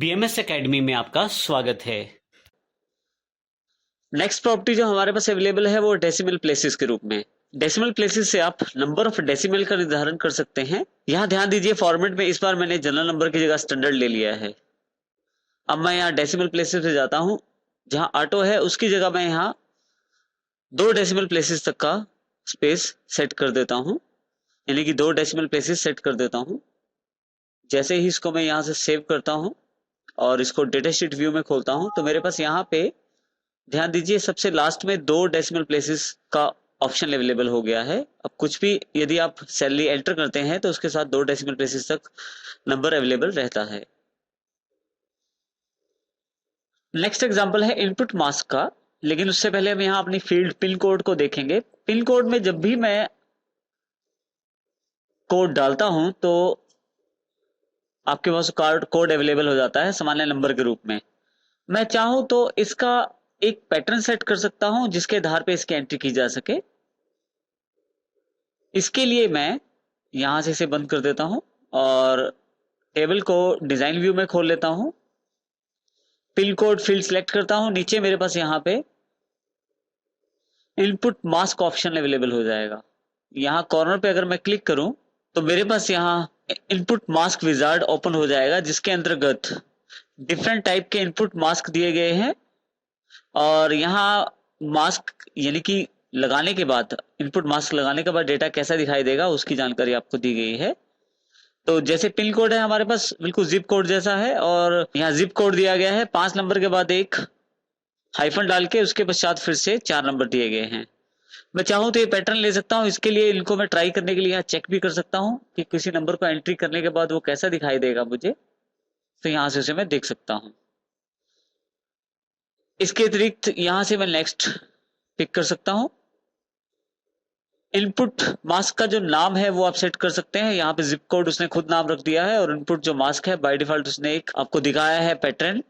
BMS academy में आपका स्वागत है। नेक्स्ट प्रॉपर्टी जो हमारे पास अवेलेबल है वो डेसिमल प्लेसेस के रूप में। डेसिमल प्लेसेस से आप नंबर ऑफ डेसिमल का निर्धारण कर सकते हैं। यहाँ ध्यान दीजिए, फॉर्मेट में इस बार मैंने जनरल नंबर की जगह स्टैंडर्ड ले लिया है। अब मैं यहाँ डेसिमल प्लेसेस पे जाता हूँ। जहाँ ऑटो है उसकी जगह मैं यहाँ 2 डेसिमल प्लेसेस तक का स्पेस सेट कर देता हूँ, यानी कि 2 डेसिमल प्लेसेस सेट कर देता हूँ। जैसे ही इसको मैं यहाँ से सेव करता हूँ और इसको डेटा शीट व्यू में खोलता हूँ तो मेरे पास यहाँ पे ध्यान दीजिए सबसे लास्ट में 2 डेसिमल प्लेसेस का ऑप्शन अवेलेबल हो गया है। अब कुछ भी यदि आप सैलरी एंटर करते हैं तो उसके साथ 2 डेसिमल प्लेसेस तक नंबर अवेलेबल रहता है। नेक्स्ट एग्जांपल है इनपुट मास्क का, लेकिन उससे पहले हम यहाँ अपनी फील्ड पिन कोड को देखेंगे। पिन कोड में जब भी मैं कोड डालता हूं तो आपके पास कोड अवेलेबल हो जाता है सामान्य नंबर के रूप में। मैं चाहूं तो इसका एक पैटर्न सेट कर सकता हूं जिसके आधार पे इसकी एंट्री की जा सके। इसके लिए मैं यहां से इसे बंद कर देता हूं और टेबल को डिजाइन व्यू में खोल लेता हूं। पिन कोड फील्ड सिलेक्ट करता हूं। नीचे मेरे पास यहां पे इनपुट मास्क ऑप्शन अवेलेबल हो जाएगा। यहां कॉर्नर पे अगर मैं क्लिक करूं तो मेरे पास यहां इनपुट मास्क विजार्ड ओपन हो जाएगा, जिसके अंतर्गत डिफरेंट टाइप के इनपुट मास्क दिए गए हैं। और यहाँ मास्क यानी कि लगाने के बाद, इनपुट मास्क लगाने के बाद डेटा कैसा दिखाई देगा उसकी जानकारी आपको दी गई है। तो जैसे पिन कोड है हमारे पास बिल्कुल जिप कोड जैसा है, और यहाँ जिप कोड दिया गया है 5 नंबर के बाद एक हाइफन डाल के उसके पश्चात फिर से 4 नंबर दिए गए हैं। मैं चाहूं तो ये पैटर्न ले सकता हूं। इसके लिए इनको मैं ट्राई करने के लिए यहाँ चेक भी कर सकता हूं कि किसी नंबर को एंट्री करने के बाद वो कैसा दिखाई देगा मुझे। तो यहाँ से उसे मैं देख सकता हूं। इसके अतिरिक्त यहां से मैं नेक्स्ट पिक कर सकता हूं। इनपुट मास्क का जो नाम है वो आप सेट कर सकते हैं। यहाँ पे जिप कोड उसने खुद नाम रख दिया है, और इनपुट जो मास्क है बाय डिफॉल्ट उसने एक आपको दिखाया है पैटर्न।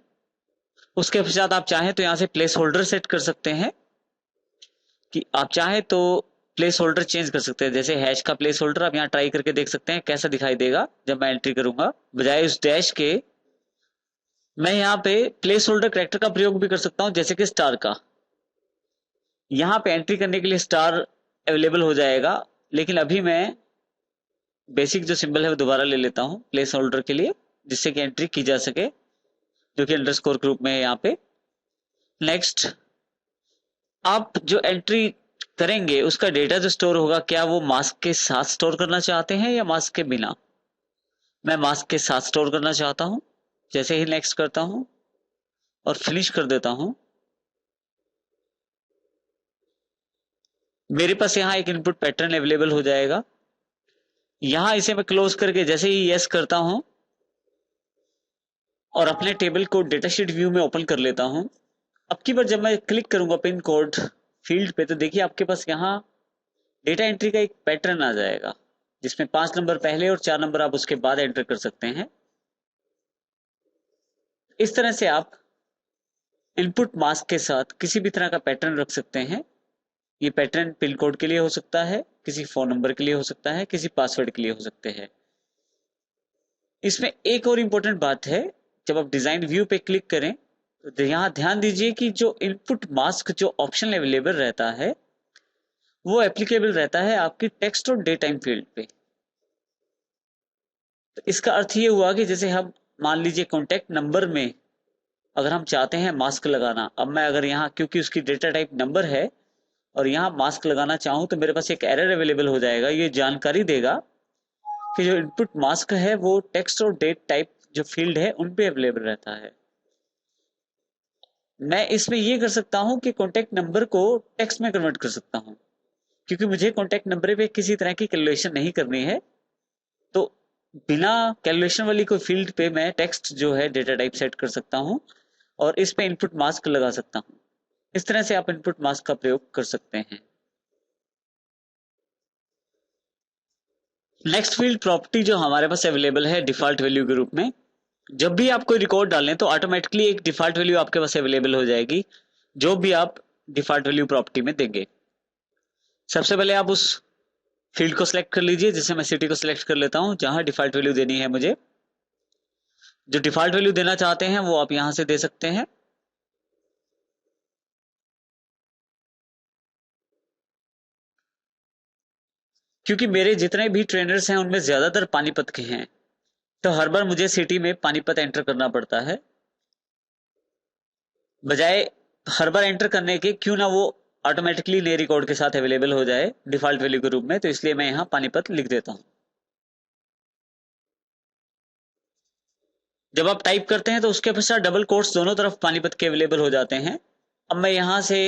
उसके पश्चात आप चाहें तो यहाँ से प्लेस होल्डर सेट कर सकते हैं कि आप चाहें तो प्लेस होल्डर चेंज कर सकते हैं। जैसे हैश का प्लेस होल्डर आप यहाँ ट्राई करके देख सकते हैं कैसा दिखाई देगा जब मैं एंट्री करूंगा। बजाय उस डैश के मैं यहाँ पे प्लेस होल्डर कैरेक्टर का प्रयोग भी कर सकता हूं, जैसे कि स्टार का। यहाँ पे एंट्री करने के लिए स्टार अवेलेबल हो जाएगा, लेकिन अभी मैं बेसिक जो सिंबल है वो दोबारा ले लेता हूँ प्लेस होल्डर के लिए, जिससे कि एंट्री की जा सके, जो कि अंडरस्कोर के रूप में है यहाँ पे। नेक्स्ट, आप जो एंट्री करेंगे उसका डेटा जो स्टोर होगा, क्या वो मास्क के साथ स्टोर करना चाहते हैं या मास्क के बिना? मैं मास्क के साथ स्टोर करना चाहता हूं। जैसे ही नेक्स्ट करता हूं और फिनिश कर देता हूं, मेरे पास यहां एक इनपुट पैटर्न अवेलेबल हो जाएगा। यहां इसे मैं क्लोज करके जैसे ही यस करता हूं और अपने टेबल को डेटाशीट व्यू में ओपन कर लेता हूं, अब की बार जब मैं क्लिक करूंगा पिन कोड फील्ड पे तो देखिए आपके पास यहाँ डेटा एंट्री का एक पैटर्न आ जाएगा, जिसमें 5 नंबर पहले और 4 नंबर आप उसके बाद एंटर कर सकते हैं। इस तरह से आप इनपुट मास्क के साथ किसी भी तरह का पैटर्न रख सकते हैं। ये पैटर्न पिन कोड के लिए हो सकता है, किसी फोन नंबर के लिए हो सकता है, किसी पासवर्ड के लिए हो सकते हैं। इसमें एक और इम्पोर्टेंट बात है, जब आप डिजाइन व्यू पे क्लिक करें तो यहाँ ध्यान दीजिए कि जो इनपुट मास्क जो ऑप्शन अवेलेबल रहता है वो एप्लीकेबल रहता है आपकी टेक्स्ट और डे टाइम फील्ड पे। तो इसका अर्थ ये हुआ कि जैसे हम मान लीजिए कॉन्टेक्ट नंबर में अगर हम चाहते हैं मास्क लगाना, अब मैं अगर यहाँ क्योंकि उसकी डेटा टाइप नंबर है और यहाँ मास्क लगाना चाहूं तो मेरे पास एक एरर अवेलेबल हो जाएगा। ये जानकारी देगा कि जो इनपुट मास्क है वो टेक्स्ट और डेट टाइप जो फील्ड है उन पे अवेलेबल रहता है। मैं इसमें ये कर सकता हूं कि कॉन्टेक्ट नंबर को टेक्स्ट में कन्वर्ट कर सकता हूं, क्योंकि मुझे कॉन्टेक्ट नंबर पे किसी तरह की कैलकुलेशन नहीं करनी है। तो बिना कैलकुलेशन वाली कोई फील्ड पे मैं टेक्स्ट जो है डेटा टाइप सेट कर सकता हूं और इस पे इनपुट मास्क लगा सकता हूं। इस तरह से आप इनपुट मास्क का प्रयोग कर सकते हैं। नेक्स्ट फील्ड प्रॉपर्टी जो हमारे पास अवेलेबल है डिफॉल्ट वैल्यू के रूप में। जब भी आप कोई रिकॉर्ड डालें तो ऑटोमेटिकली एक डिफॉल्ट वैल्यू आपके पास अवेलेबल हो जाएगी, जो भी आप डिफॉल्ट वैल्यू प्रॉपर्टी में देंगे। सबसे पहले आप उस फील्ड को सिलेक्ट कर लीजिए, जिसे मैं सिटी को सिलेक्ट कर लेता हूं जहां डिफॉल्ट वैल्यू देनी है मुझे। जो डिफॉल्ट वैल्यू देना चाहते हैं वो आप यहां से दे सकते हैं। क्योंकि मेरे जितने भी ट्रेनर्स हैं उनमें ज्यादातर पानीपत के हैं, तो हर बार मुझे सिटी में पानीपत एंटर करना पड़ता है। बजाय हर बार एंटर करने के क्यों ना वो ऑटोमेटिकली नए रिकॉर्ड के साथ अवेलेबल हो जाए डिफॉल्ट वैल्यू के रूप में, तो इसलिए मैं यहाँ पानीपत लिख देता हूँ। जब आप टाइप करते हैं तो उसके पश्चात डबल कोट्स दोनों तरफ पानीपत के अवेलेबल हो जाते हैं। अब मैं यहां से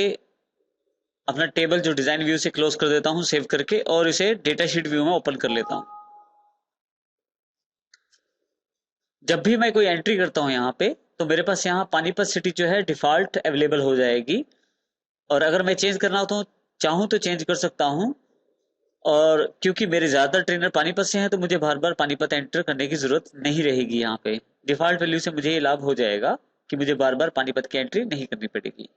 अपना टेबल जो डिजाइन व्यू से क्लोज कर देता हूं सेव करके, और इसे डेटा शीट व्यू में ओपन कर लेता हूं। जब भी मैं कोई एंट्री करता हूं यहाँ पे, तो मेरे पास यहाँ पानीपत सिटी जो है डिफॉल्ट अवेलेबल हो जाएगी। और अगर मैं चेंज करना हो तो चाहूं तो चेंज कर सकता हूं। और क्योंकि मेरे ज्यादातर ट्रेनर पानीपत से हैं तो मुझे बार बार पानीपत एंटर करने की जरूरत नहीं रहेगी। यहाँ पे डिफॉल्ट वैल्यू से मुझे ये लाभ हो जाएगा कि मुझे बार बार पानीपत की एंट्री नहीं करनी पड़ेगी।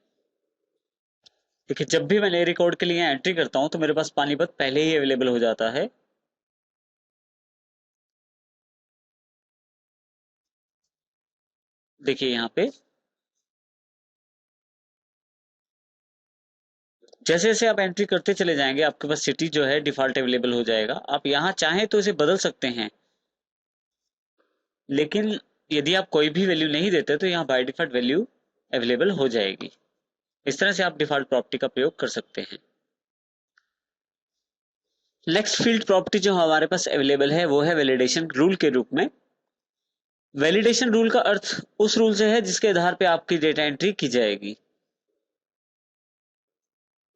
देखिए, जब भी मैं नए रिकॉर्ड के लिए एंट्री करता हूं तो मेरे पास पानीपत पहले ही अवेलेबल हो जाता है। देखिए यहाँ पे जैसे जैसे आप एंट्री करते चले जाएंगे आपके पास सिटी जो है डिफॉल्ट अवेलेबल हो जाएगा। आप यहाँ चाहें तो इसे बदल सकते हैं, लेकिन यदि आप कोई भी वैल्यू नहीं देते तो यहाँ बाय डिफॉल्ट वैल्यू अवेलेबल हो जाएगी। इस तरह से आप डिफॉल्ट प्रॉपर्टी का प्रयोग कर सकते हैं। नेक्स्ट फील्ड प्रॉपर्टी जो हमारे पास अवेलेबल है वो है वैलिडेशन रूल के रूप में। वैलिडेशन रूल का अर्थ उस रूल से है जिसके आधार पे आपकी डेटा एंट्री की जाएगी।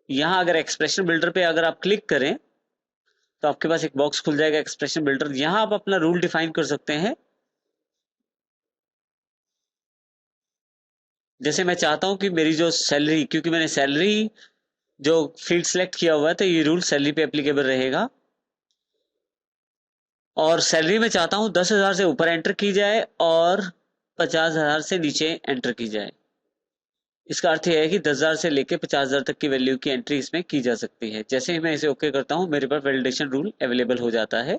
यहां अगर एक्सप्रेशन बिल्डर पे अगर आप क्लिक करें तो आपके पास एक बॉक्स खुल जाएगा एक्सप्रेशन बिल्डर। यहां आप अपना रूल डिफाइन कर सकते हैं। जैसे मैं चाहता हूं कि मेरी जो सैलरी, क्योंकि मैंने सैलरी जो फील्ड सेलेक्ट किया हुआ है तो ये रूल सैलरी पे एप्लीकेबल रहेगा। और सैलरी में चाहता हूं 10,000 से ऊपर एंटर की जाए और 50,000 से नीचे एंटर की जाए। इसका अर्थ यह है कि 10,000 से लेकर 50,000 तक की वैल्यू की एंट्री इसमें की जा सकती है। जैसे ही मैं इसे ओके करता हूं मेरे पास वैलिडेशन रूल अवेलेबल हो जाता है।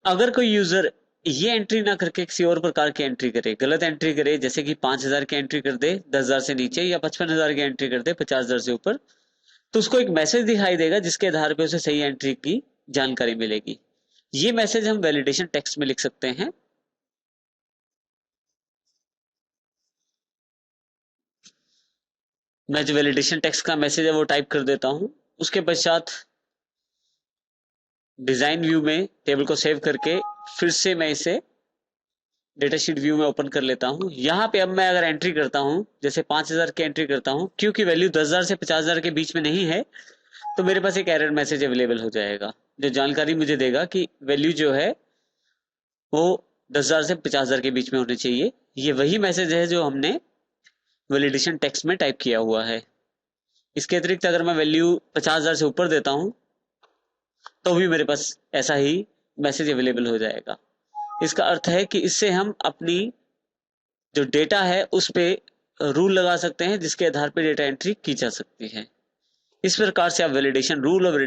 अगर कोई यूजर ये एंट्री ना करके किसी और प्रकार की एंट्री करे, गलत एंट्री करे, जैसे कि 5,000 की एंट्री कर दे 10,000 से नीचे, या 55,000 की एंट्री कर दे 50,000 से ऊपर, तो उसको एक मैसेज दिखाई देगा जिसके आधार पे उसे सही एंट्री की जानकारी मिलेगी। ये मैसेज हम वैलिडेशन टेक्स्ट में लिख सकते हैं। मैं जो वैलिडेशन टेक्स्ट का मैसेज है वो टाइप कर देता हूं। उसके पश्चात डिजाइन व्यू में टेबल को सेव करके फिर से मैं इसे डेटा शीट व्यू में ओपन कर लेता हूं। यहाँ पे अब मैं अगर एंट्री करता हूं, जैसे 5,000 की एंट्री करता हूं, क्योंकि वैल्यू 10,000 से 50,000 के बीच में नहीं है तो मेरे पास एक एरर मैसेज अवेलेबल हो जाएगा जो जानकारी मुझे देगा कि वैल्यू जो है वो 10,000 से 50,000 के बीच में होनी चाहिए। ये वही मैसेज है जो हमने वैलिडेशन टेक्स्ट में टाइप किया हुआ है। इसके अतिरिक्त अगर मैं वैल्यू 50,000 से ऊपर देता हूं तो भी मेरे पास ऐसा ही मैसेज अवेलेबल हो जाएगा। इसका अर्थ है कि इससे हम अपनी जो डेटा है उस पे रूल लगा सकते हैं जिसके आधार पर डेटा एंट्री की जा सकती है। इस प्रकार से आप वैलिडेशन रूल और